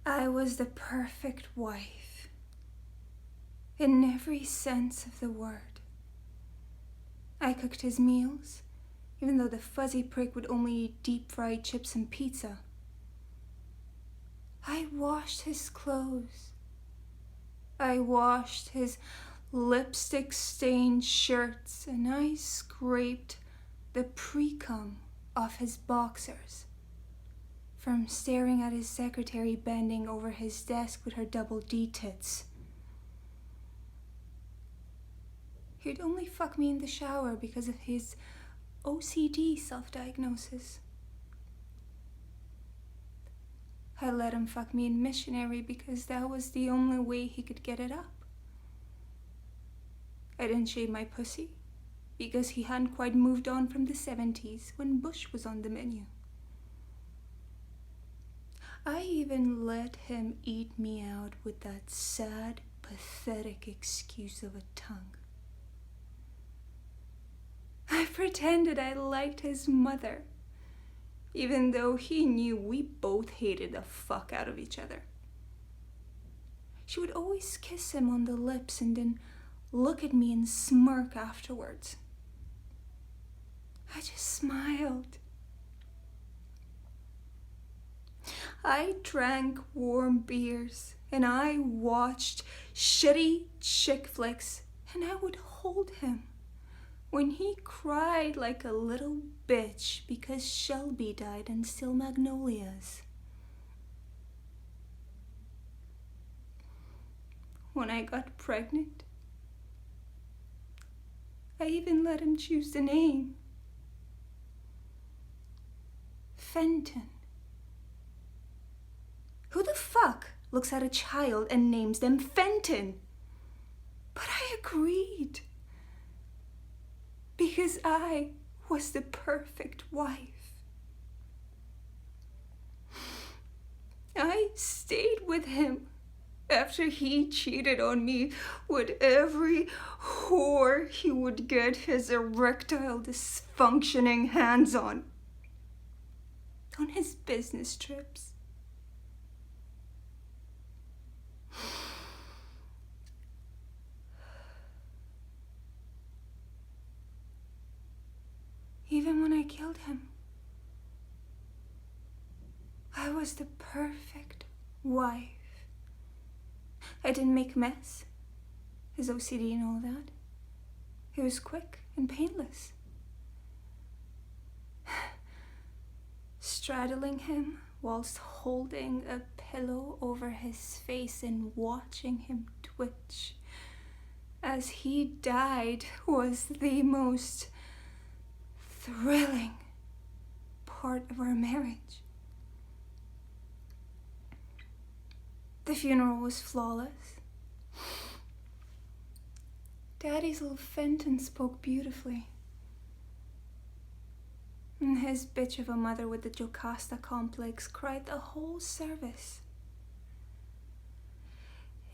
I was the perfect wife, in every sense of the word. I cooked his meals, even though the fuzzy prick would only eat deep-fried chips and pizza. I washed his clothes. I washed his lipstick-stained shirts, and I scraped the pre-cum off his boxers from staring at his secretary bending over his desk with her double D tits. He'd only fuck me in the shower because of his OCD self-diagnosis. I let him fuck me in missionary because that was the only way he could get it up. I didn't shave my pussy because he hadn't quite moved on from the 70s when Bush was on the menu. I even let him eat me out with that sad, pathetic excuse of a tongue. I pretended I liked his mother, even though he knew we both hated the fuck out of each other. She would always kiss him on the lips and then look at me and smirk afterwards. I just smiled. I drank warm beers and I watched shitty chick flicks, and I would hold him when he cried like a little bitch because Shelby died and still magnolias. When I got pregnant, I even let him choose the name. Fenton. Who the fuck looks at a child and names them Fenton? But I agreed. Because I was the perfect wife. I stayed with him after he cheated on me with every whore he would get his erectile dysfunctioning hands on his business trips. Even when I killed him, I was the perfect wife. I didn't make a mess, his OCD and all that. It was quick and painless. Straddling him whilst holding a pillow over his face and watching him twitch as he died was the most thrilling part of our marriage. The funeral was flawless. Daddy's little Fenton spoke beautifully. And his bitch of a mother with the Jocasta complex cried the whole service.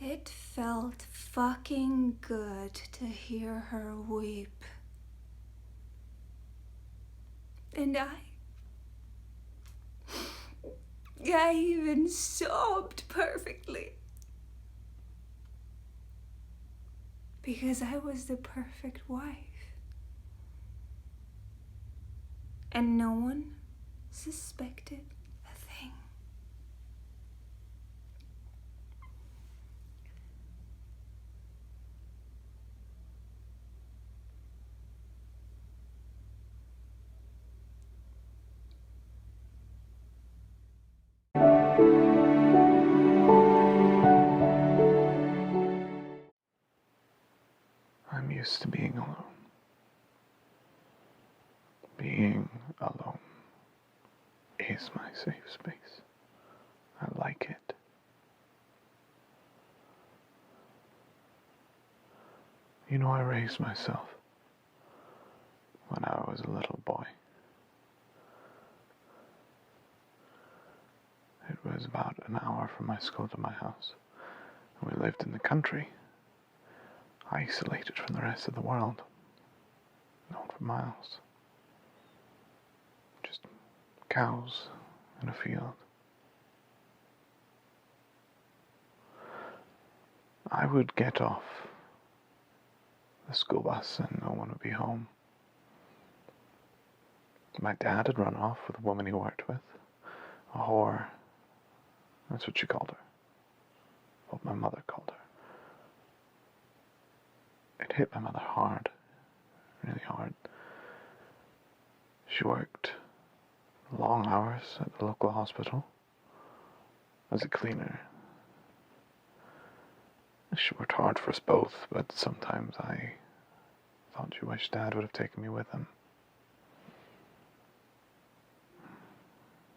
It felt fucking good to hear her weep. And I even sobbed perfectly. Because I was the perfect wife. And no one suspected a thing. I'm used to being alone. Being alone is my safe space. I like it. You know, I raised myself when I was a little boy. It was about an hour from my school to my house. We lived in the country, isolated from the rest of the world, known for miles. Just cows in a field. I would get off the school bus and no one would be home. My dad had run off with a woman he worked with. A whore. That's what she called her. What my mother called her. It hit my mother hard. Really hard. She worked long hours at the local hospital as a cleaner. She worked hard for us both, but sometimes I thought she wished Dad would have taken me with him.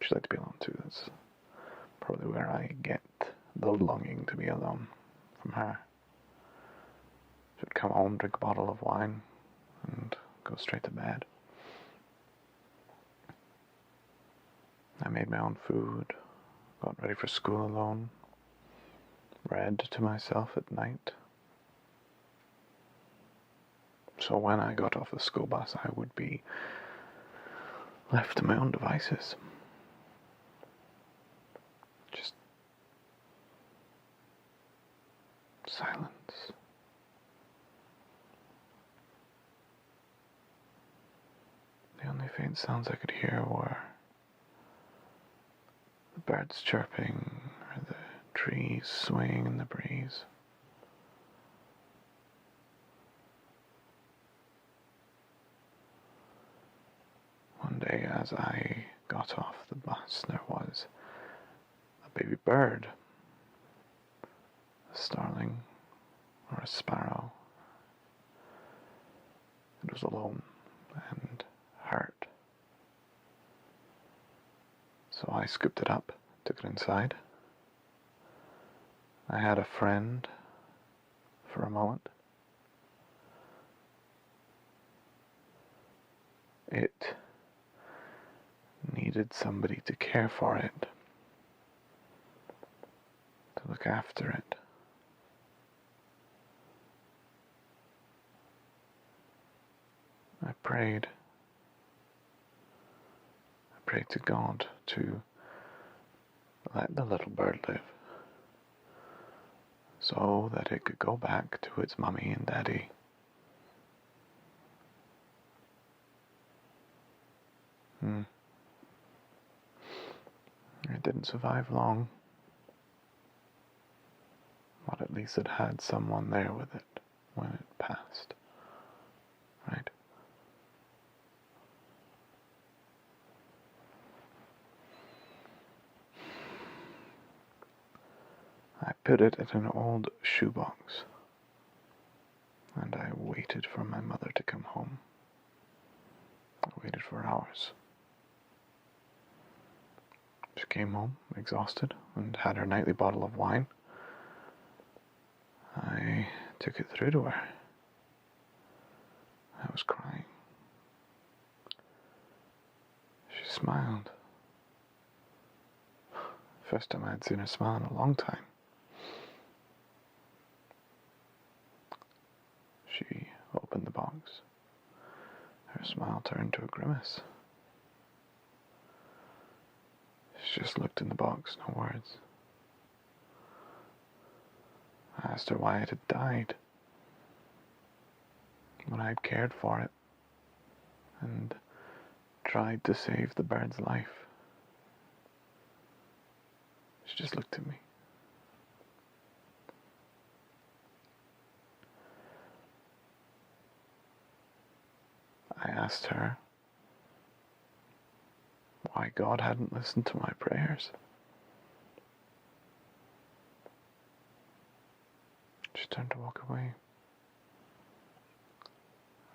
She liked to be alone too. That's probably where I get the longing to be alone from her. She would come home, drink a bottle of wine, and go straight to bed. I made my own food, got ready for school alone, read to myself at night. So when I got off the school bus, I would be left to my own devices. Just silence. The only faint sounds I could hear were the birds chirping or the trees swaying in the breeze. One day as I got off the bus, there was a baby bird, a starling or a sparrow. It was alone and hurt. So I scooped it up, took it inside. I had a friend for a moment. It needed somebody to care for it, to look after it. I prayed to God to let the little bird live so that it could go back to its mummy and daddy. It didn't survive long, but at least it had someone there with it when it passed, right? I put it in an old shoebox, and I waited for my mother to come home. I waited for hours. She came home, exhausted, and had her nightly bottle of wine. I took it through to her. I was crying. She smiled. First time I had seen her smile in a long time. She opened the box. Her smile turned to a grimace. She just looked in the box, no words. I asked her why it had died, when I had cared for it and tried to save the bird's life. She just looked at me. I asked her why God hadn't listened to my prayers. She turned to walk away,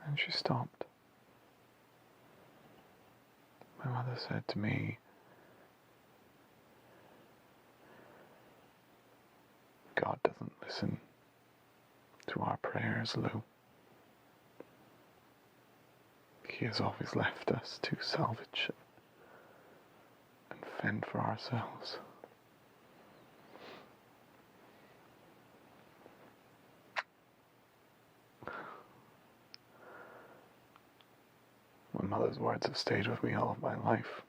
and she stopped. My mother said to me, God doesn't listen to our prayers, Lou. He has always left us to salvage and fend for ourselves. My mother's words have stayed with me all of my life.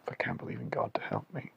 I can't believe in God to help me.